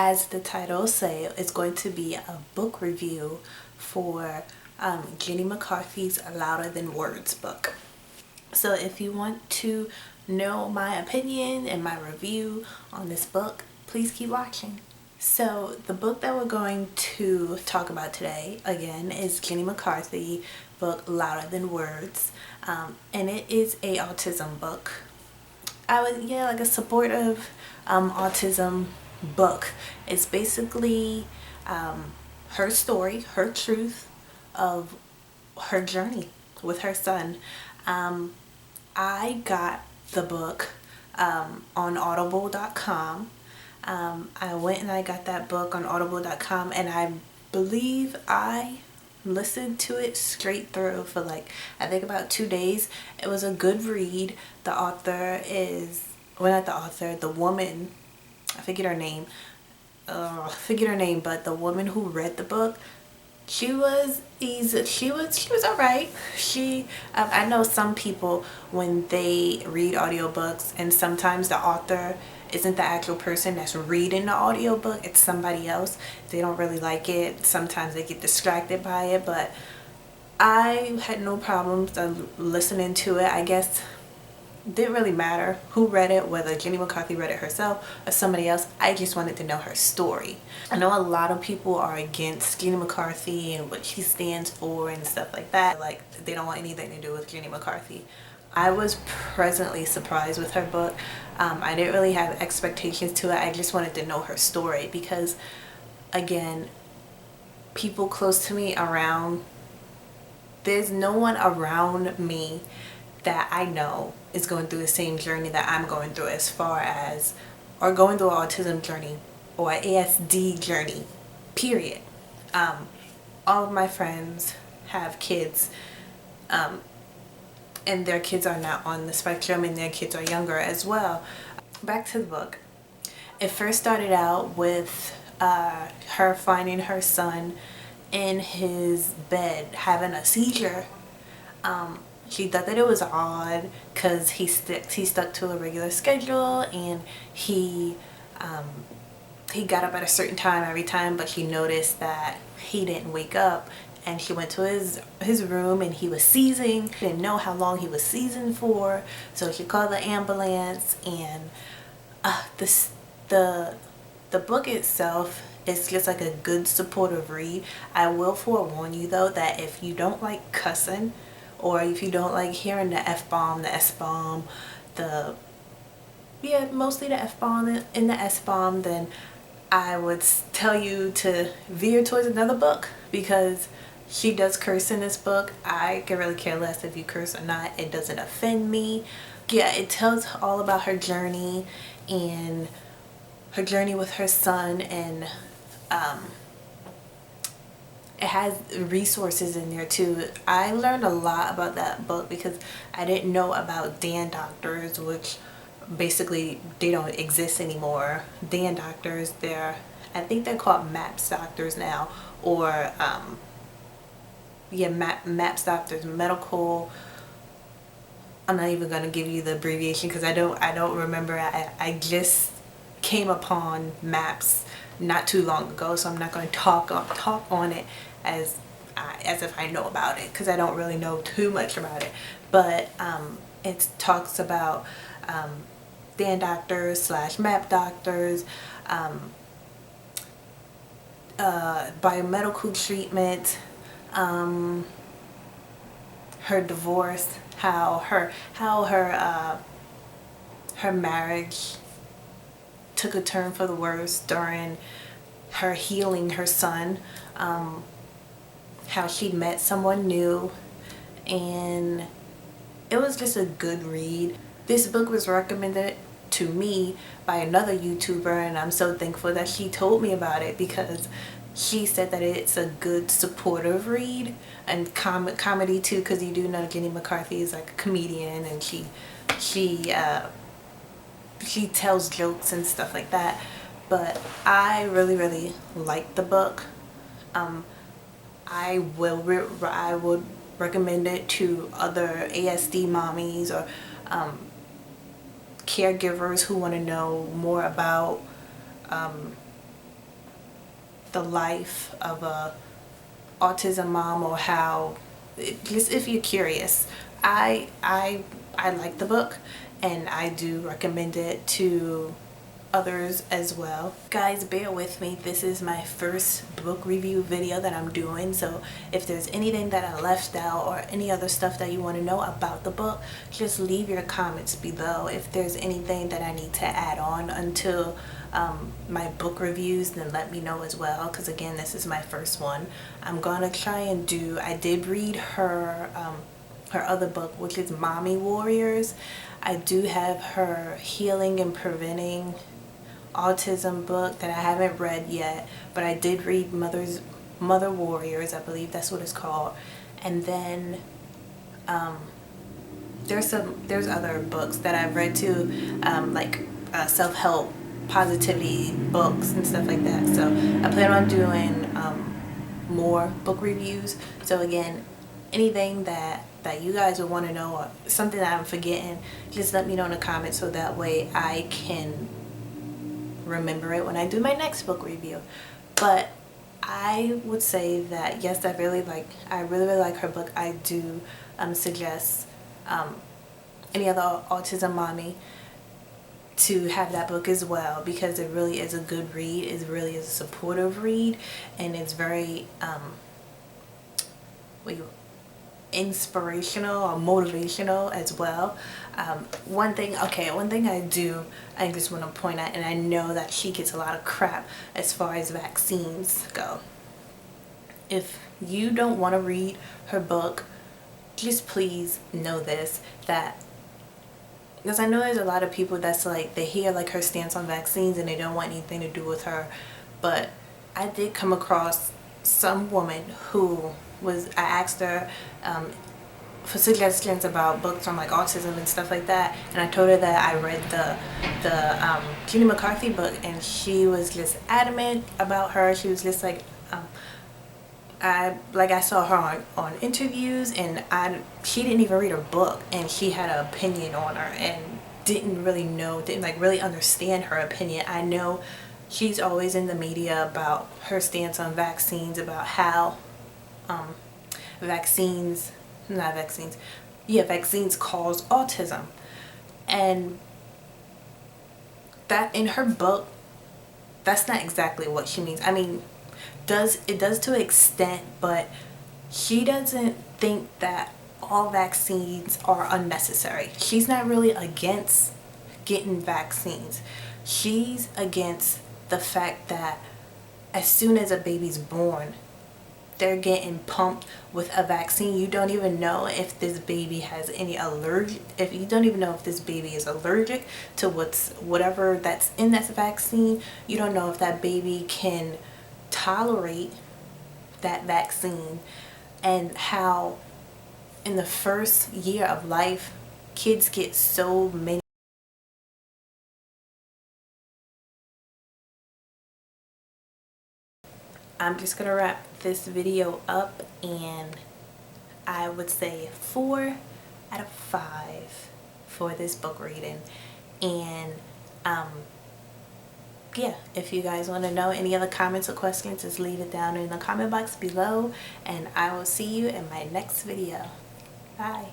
as the title say, it's going to be a book review for Jenny McCarthy's Louder Than Words book. So if you want to know my opinion and my review on this book, please keep watching. So the book that we're going to talk about today, again, is Jenny McCarthy book Louder Than Words, and it is a autism book. Like a supportive autism book. It's basically her story, her truth of her journey with her son. I got the book on audible.com. I went and I got that book on audible.com, and I believe I listened to it straight through for I think about 2 days. It was a good read. The author is, well, not the author, the woman, I forget her name, but the woman who read the book, she was alright. I know some people, when they read audiobooks, and sometimes the author isn't the actual person that's reading the audiobook, it's somebody else. They don't really like it. Sometimes they get distracted by it, but I had no problems listening to it. I guess it didn't really matter who read it, whether Jenny McCarthy read it herself or somebody else. I just wanted to know her story. I know a lot of people are against Jenny McCarthy and what she stands for and stuff like that. They don't want anything to do with Jenny McCarthy. I was pleasantly surprised with her book. I didn't really have expectations to it. I just wanted to know her story because, again, people close to me around, there's no one around me that I know is going through the same journey that I'm going through, as far as, or going through an autism journey or an ASD journey, period. All of my friends have kids, and their kids are not on the spectrum, and their kids are younger as well. Back to the book. It first started out with her finding her son in his bed having a seizure. She thought that it was odd because he stuck to a regular schedule, and he got up at a certain time every time, but she noticed that he didn't wake up. And she went to his room, and he was seizing. She didn't know how long he was seizing for, so she called the ambulance. And the book itself is just like a good supportive read. I will forewarn you though that if you don't like cussing, or if you don't like hearing the F-bomb, the S-bomb, mostly the F-bomb and the S-bomb, then I would tell you to veer towards another book, because she does curse in this book. I can really care less if you curse or not. It doesn't offend me. Yeah, it tells all about her journey and her journey with her son, and it has resources in there too. I learned a lot about that book because I didn't know about Dan doctors, which basically they don't exist anymore. Dan doctors, I think they're called MAPS doctors now, or MAPS doctors, medical. I'm not even gonna give you the abbreviation because I don't remember. I just came upon MAPS not too long ago, so I'm not going to talk on it as if I know about it, because I don't really know too much about it. But it talks about Dan doctors / MAP doctors, biomedical treatment, her divorce, how her marriage took a turn for the worse during her healing her son, how she met someone new, and it was just a good read. This book was recommended to me by another YouTuber, and I'm so thankful that she told me about it, because she said that it's a good supportive read, and comedy too, because you do know Jenny McCarthy is like a comedian, and she tells jokes and stuff like that. But I really liked the book. I would recommend it to other ASD mommies or caregivers who want to know more about the life of a autism mom, or how, just if you're curious, I like the book, and I do recommend it to others as well. Guys, bear with me. This is my first book review video that I'm doing, so if there's anything that I left out or any other stuff that you want to know about the book, just leave your comments below. If there's anything that I need to add on until my book reviews, then let me know as well, because again, this is my first one. I'm gonna try and do, I did read her other book, which is Mommy Warriors. I do have her Healing and Preventing Autism book that I haven't read yet, but I did read Mother Warriors, I believe that's what it's called. And then there's other books that I've read too, like self-help, positivity books and stuff like that. So I plan on doing more book reviews. So again, anything that you guys would want to know, or something that I'm forgetting, just let me know in the comments, so that way I can remember it when I do my next book review. But I would say that yes, I really like her book. I do suggest any other autism mommy to have that book as well, because it really is a good read. It really is a supportive read, and it's very inspirational or motivational as well. One thing I just want to point out, and I know that she gets a lot of crap as far as vaccines go. If you don't want to read her book, just please know this, that because I know there's a lot of people that's like, they hear like her stance on vaccines and they don't want anything to do with her. But I did come across some woman who was, I asked her for suggestions about books on like autism and stuff like that, and I told her that I read the Jenny McCarthy book, and she was just adamant about her. She was just like, I saw her on interviews, and she didn't even read her book, and she had an opinion on her and didn't like really understand her opinion. I know she's always in the media about her stance on vaccines, about how vaccines cause autism, and that in her book, that's not exactly what she means. I mean, it does to an extent, but she doesn't think that all vaccines are unnecessary. She's not really against getting vaccines. She's against the fact that as soon as a baby's born, they're getting pumped with a vaccine. You don't even know if this baby has any allergic, if you don't even know if this baby is allergic to whatever that's in that vaccine. You don't know if that baby can tolerate that vaccine, and how in the first year of life, kids get so many. I'm just gonna wrap this video up, and I would say 4 out of 5 for this book reading. And yeah, if you guys want to know any other comments or questions, just leave it down in the comment box below, and I will see you in my next video. Bye.